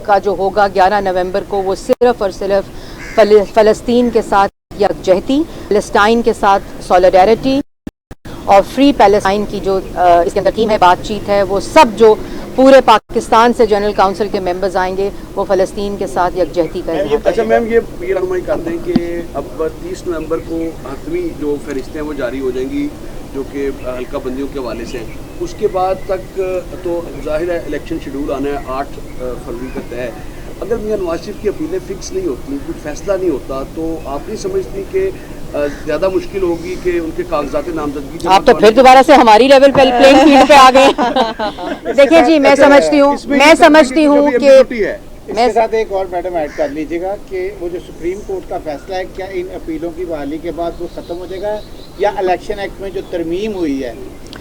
کا جو ہوگا 11 نومبر کو وہ صرف اور صرف فلسطین کے ساتھ یکجہتی، فلسطین کے ساتھ سولیڈیرٹی اور فری پیلسٹائن کی جو اس کے اندر تھیم ہے، بات چیت ہے، وہ سب جو پورے پاکستان سے جنرل کاؤنسل کے ممبرز آئیں گے وہ فلسطین کے ساتھ یکجہتی کا اظہار۔ اچھا میم، یہ رہنمائی کر دیں کہ اب 30 نومبر کو حتمی جو فہرستیں ہیں وہ جاری ہو جائیں گی جو کہ حلقہ بندیوں کے حوالے سے ہیں، اس کے بعد تک تو ظاہر ہے الیکشن شیڈول آنا ہے 8 فروری کا طے ہے۔ اگر میاں نواز شریف کی اپیلیں فکس نہیں ہوتی، کوئی فیصلہ نہیں ہوتا، تو آپ نہیں سمجھتی کہ زیادہ مشکل ہوگی کہ ان کے کاغذات نامزدگی؟ آپ تو پھر دوبارہ سے ہماری لیول پہ پلینگ فیلڈ پہ آ گئے۔ دیکھیں جی، میں سمجھتی ہوں کہ اس کے ساتھ ایک اور میڈم ایڈ کر لیجیے گا کہ وہ جو سپریم کورٹ کا فیصلہ ہے، کیا ان اپیلوں کی بحالی کے بعد وہ ختم ہو جائے گا، یا الیکشن ایکٹ میں جو ترمیم ہوئی ہے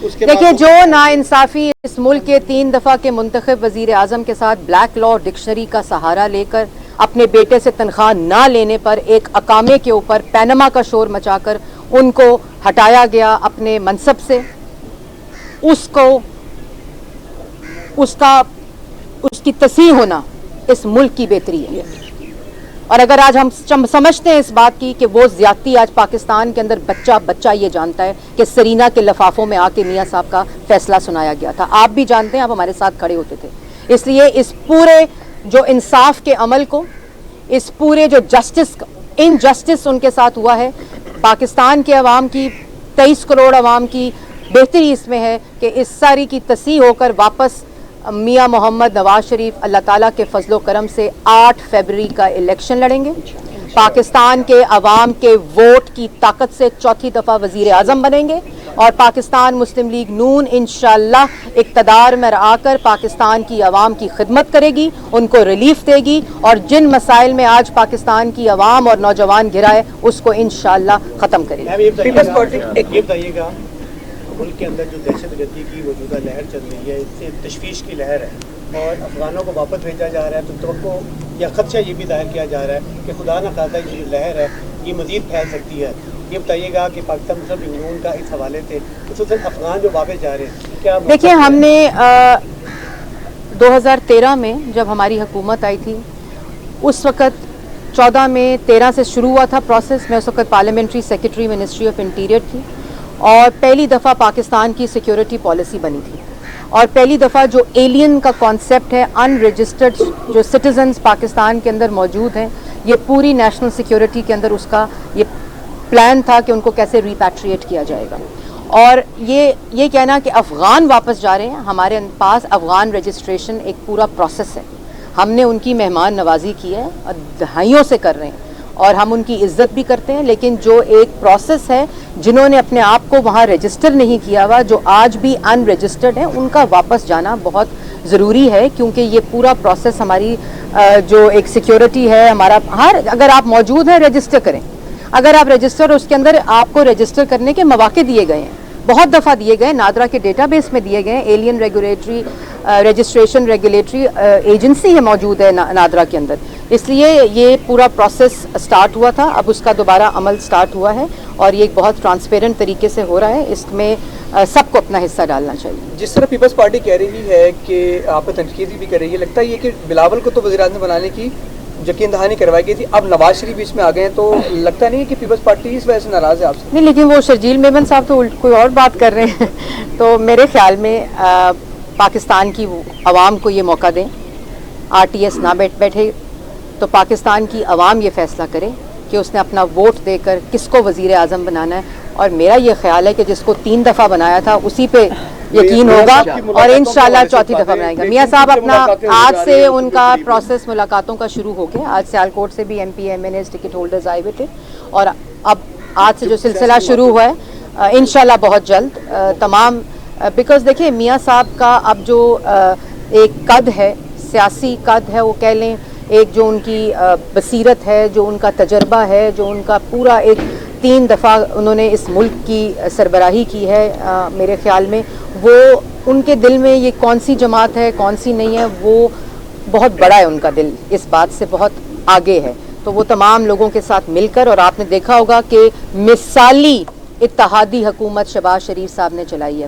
اس کے بعد؟ دیکھیں، جو ناانصافی اس ملک کے 3 دفعہ کے منتخب وزیر اعظم کے ساتھ بلیک لا ڈکشنری کا سہارا لے کر اپنے بیٹے سے تنخواہ نہ لینے پر ایک اقامے کے اوپر پینما کا شور مچا کر ان کو ہٹایا گیا اپنے منصب سے، اس کی تصحیح ہونا اس ملک کی بہتری ہے۔ اور اگر آج ہم سمجھتے ہیں اس بات کی کہ وہ زیادتی آج پاکستان کے اندر بچہ یہ جانتا ہے کہ سرینا کے لفافوں میں آ کے میاں صاحب کا فیصلہ سنایا گیا تھا، آپ بھی جانتے ہیں، آپ ہمارے ساتھ کھڑے ہوتے تھے۔ اس لیے اس پورے جو انصاف کے عمل کو، اس پورے جو انجسٹس ان کے ساتھ ہوا ہے، پاکستان کے عوام کی 23 کروڑ عوام کی بہتری اس میں ہے کہ اس ساری کی تصحیح ہو کر واپس میاں محمد نواز شریف اللہ تعالیٰ کے فضل و کرم سے 8 فروری کا الیکشن لڑیں گے، پاکستان کے عوام کے ووٹ کی طاقت سے 4تھی دفعہ وزیر اعظم بنیں گے، اور پاکستان مسلم لیگ نون انشاءاللہ اقتدار میں آ کر پاکستان کی عوام کی خدمت کرے گی، ان کو ریلیف دے گی، اور جن مسائل میں آج پاکستان کی عوام اور نوجوان گھرا ہے اس کو انشاءاللہ ختم کرے گی۔ ملک کے اندر جو دہشت گردی کی موجودہ لہر چل رہی ہے، اس سے تشویش کی لہر ہے اور افغانوں کو واپس بھیجا جا رہا ہے، تو توقع یا خدشہ یہ بھی ظاہر کیا جا رہا ہے کہ خدا نہ خواستہ یہ جو لہر ہے یہ مزید پھیل سکتی ہے۔ یہ بتائیے گا کہ پاکستان مسلم لیگ نون کا اس حوالے سے خصوصاً افغان جو واپس جا رہے ہیں کیا؟ دیکھیں، ہم نے 2013 میں جب ہماری حکومت آئی تھی، اس وقت 14 میں 13 سے شروع ہوا تھا پروسیس، میں اس وقت parliamentary secretary ministry of interior تھی، اور پہلی دفعہ پاکستان کی سیکیورٹی پالیسی بنی تھی، اور پہلی دفعہ جو ایلین کا کانسیپٹ ہے، ان رجسٹرڈ جو سٹیزنز پاکستان کے اندر موجود ہیں، یہ پوری نیشنل سیکیورٹی کے اندر اس کا یہ پلان تھا کہ ان کو کیسے ریپیٹریٹ کیا جائے گا۔ اور یہ کہنا کہ افغان واپس جا رہے ہیں، ہمارے پاس افغان رجسٹریشن ایک پورا پروسیس ہے، ہم نے ان کی مہمان نوازی کی ہے اور دہائیوں سے کر رہے ہیں، اور ہم ان کی عزت بھی کرتے ہیں، لیکن جو ایک پروسیس ہے، جنہوں نے اپنے آپ کو وہاں رجسٹر نہیں کیا ہوا، جو آج بھی ان رجسٹرڈ ہیں، ان کا واپس جانا بہت ضروری ہے، کیونکہ یہ پورا پروسیس ہماری جو ایک سیکیورٹی ہے ہمارا، اگر آپ موجود ہیں رجسٹر کریں، اگر آپ رجسٹر، اس کے اندر آپ کو رجسٹر کرنے کے مواقع دیے گئے ہیں، بہت دفعہ دیے گئے، نادرا کے ڈیٹا بیس میں دیے گئے ہیں، alien regulatory registration regulatory agency ہے موجود ہے نادرا کے اندر، اس لیے یہ پورا پروسیس سٹارٹ ہوا تھا، اب اس کا دوبارہ عمل سٹارٹ ہوا ہے، اور یہ ایک بہت ٹرانسپیرنٹ طریقے سے ہو رہا ہے، اس میں سب کو اپنا حصہ ڈالنا چاہیے۔ جس طرح پیپلز پارٹی کہہ رہی ہے کہ آپ کو تنقید بھی کر رہی ہے، لگتا ہے یہ کہ بلاول کو تو وزیر اعظم بنانے کی یقین دہانی کروائی گئی تھی، اب نواز شریف بیچ میں آ گئے ہیں، تو لگتا نہیں ہے کہ پیپلز پارٹی اس وجہ سے ناراض ہے آپ سے؟ نہیں، لیکن وہ شرجیل میمن صاحب تو کوئی اور بات کر رہے ہیں، تو میرے خیال میں پاکستان کی عوام کو یہ موقع دیں، RTS نہ بیٹھے تو پاکستان کی عوام یہ فیصلہ کرے کہ اس نے اپنا ووٹ دے کر کس کو وزیر اعظم بنانا ہے، اور میرا یہ خیال ہے کہ جس کو 3 دفعہ بنایا تھا اسی پہ یقین ہوگا، اور انشاءاللہ 4تھی دفعہ بنائے گا۔ میاں صاحب اپنا آج سے ان کا پروسیس ملاقاتوں کا شروع ہو گیا، آج سیالکوٹ سے بھی MP MNAs ٹکٹ ہولڈرز آئے ہوئے تھے، اور اب آج سے جو سلسلہ شروع ہوا ہے انشاءاللہ بہت جلد تمام، بیکاز دیکھیں میاں صاحب کا اب جو ایک قد ہے، سیاسی قد ہے، وہ کہہ لیں، ایک جو ان کی بصیرت ہے، جو ان کا تجربہ ہے، جو ان کا پورا ایک 3 دفعہ انہوں نے اس ملک کی سربراہی کی ہے، میرے خیال میں وہ ان کے دل میں یہ کون سی جماعت ہے کون سی نہیں ہے، وہ بہت بڑا ہے، ان کا دل اس بات سے بہت آگے ہے، تو وہ تمام لوگوں کے ساتھ مل کر، اور آپ نے دیکھا ہوگا کہ مثالی اتحادی حکومت شہباز شریف صاحب نے چلائی ہے،